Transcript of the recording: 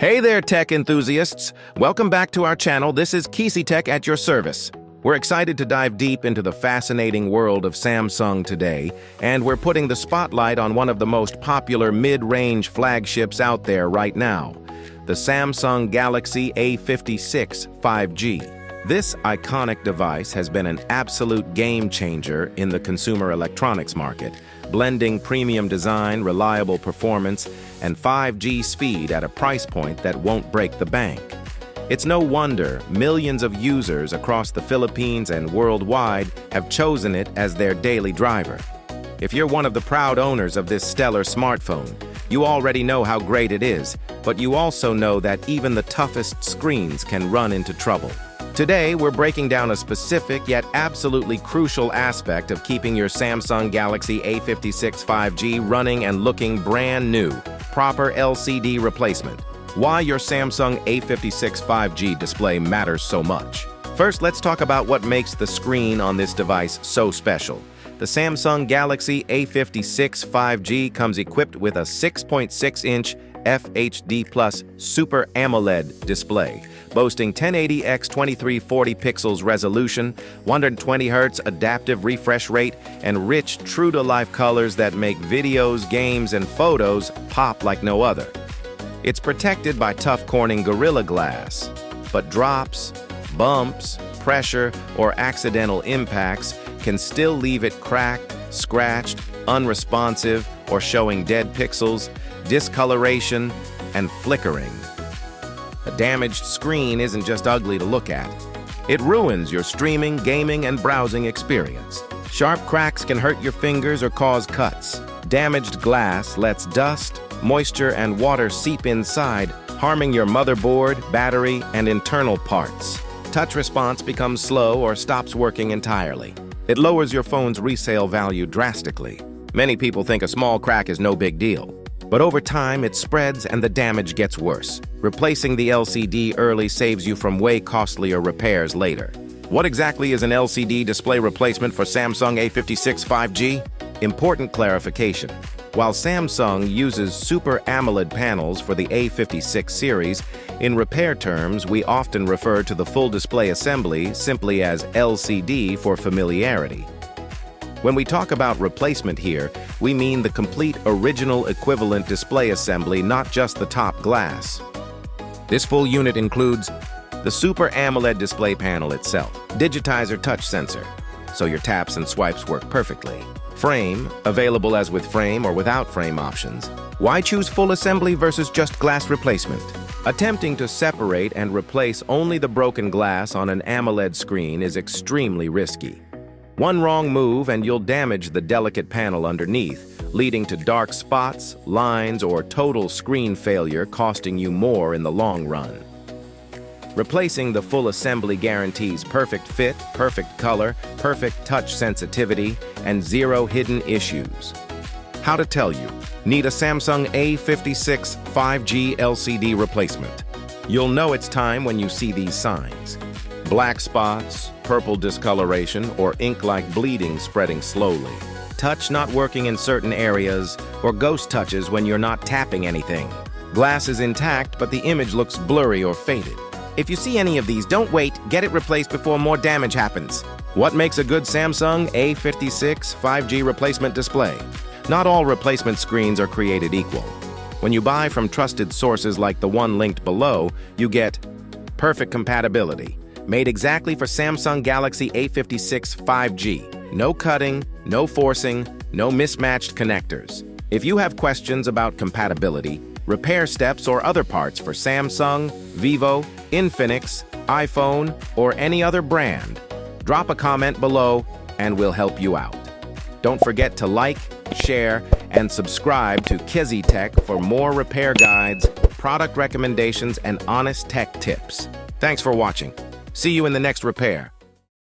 Hey there, tech enthusiasts! Welcome back to our channel. This is Quisitech at your service. We're excited to dive deep into the fascinating world of Samsung today, and we're putting the spotlight on one of the most popular mid-range flagships out there right now, the Samsung Galaxy A56 5G. This iconic device has been an absolute game-changer in the consumer electronics market, blending premium design, reliable performance, and 5G speed at a price point that won't break the bank. It's no wonder millions of users across the Philippines and worldwide have chosen it as their daily driver. If you're one of the proud owners of this stellar smartphone, you already know how great it is, but you also know that even the toughest screens can run into trouble. Today, we're breaking down a specific yet absolutely crucial aspect of keeping your Samsung Galaxy A56 5G running and looking brand new: proper LCD replacement. Why your Samsung A56 5G display matters so much. First, let's talk about what makes the screen on this device so special. The Samsung Galaxy A56 5G comes equipped with a 6.6-inch FHD Plus Super AMOLED display, boasting 1080x2340 pixels resolution, 120Hz adaptive refresh rate, and rich, true-to-life colors that make videos, games, and photos pop like no other. It's protected by tough Corning Gorilla Glass, but drops, bumps, pressure, or accidental impacts can still leave it cracked, scratched, unresponsive, or showing dead pixels, discoloration, and flickering. A damaged screen isn't just ugly to look at. It ruins your streaming, gaming, and browsing experience. Sharp cracks can hurt your fingers or cause cuts. Damaged glass lets dust, moisture, and water seep inside, harming your motherboard, battery, and internal parts. Touch response becomes slow or stops working entirely. It lowers your phone's resale value drastically. Many people think a small crack is no big deal, but over time it spreads and the damage gets worse. Replacing the LCD early saves you from way costlier repairs later. What exactly is an LCD display replacement for Samsung A56 5G? Important clarification. While Samsung uses Super AMOLED panels for the A56 series, in repair terms we often refer to the full display assembly simply as LCD for familiarity. When we talk about replacement here, we mean the complete original equivalent display assembly, not just the top glass. This full unit includes the Super AMOLED display panel itself, digitizer touch sensor, so your taps and swipes work perfectly. Frame, available as with frame or without frame options. Why choose full assembly versus just glass replacement? Attempting to separate and replace only the broken glass on an AMOLED screen is extremely risky. One wrong move and you'll damage the delicate panel underneath, leading to dark spots, lines, or total screen failure, costing you more in the long run. Replacing the full assembly guarantees perfect fit, perfect color, perfect touch sensitivity, and zero hidden issues. How to tell you? Need a Samsung A56 5G LCD replacement. You'll know it's time when you see these signs: black spots, purple discoloration, or ink-like bleeding spreading slowly, touch not working in certain areas, or ghost touches when you're not tapping anything. Glass is intact, but the image looks blurry or faded. If you see any of these, don't wait, get it replaced before more damage happens. What makes a good Samsung A56 5G replacement display? Not all replacement screens are created equal. When you buy from trusted sources like the one linked below, you get perfect compatibility, made exactly for Samsung Galaxy A56 5G. No cutting, no forcing, no mismatched connectors. If you have questions about compatibility, repair steps, or other parts for Samsung, Vivo, Infinix, iPhone, or any other brand, drop a comment below and we'll help you out. Don't forget to like, share, and subscribe to Quisitech for more repair guides, product recommendations, and honest tech tips. Thanks for watching. See you in the next repair.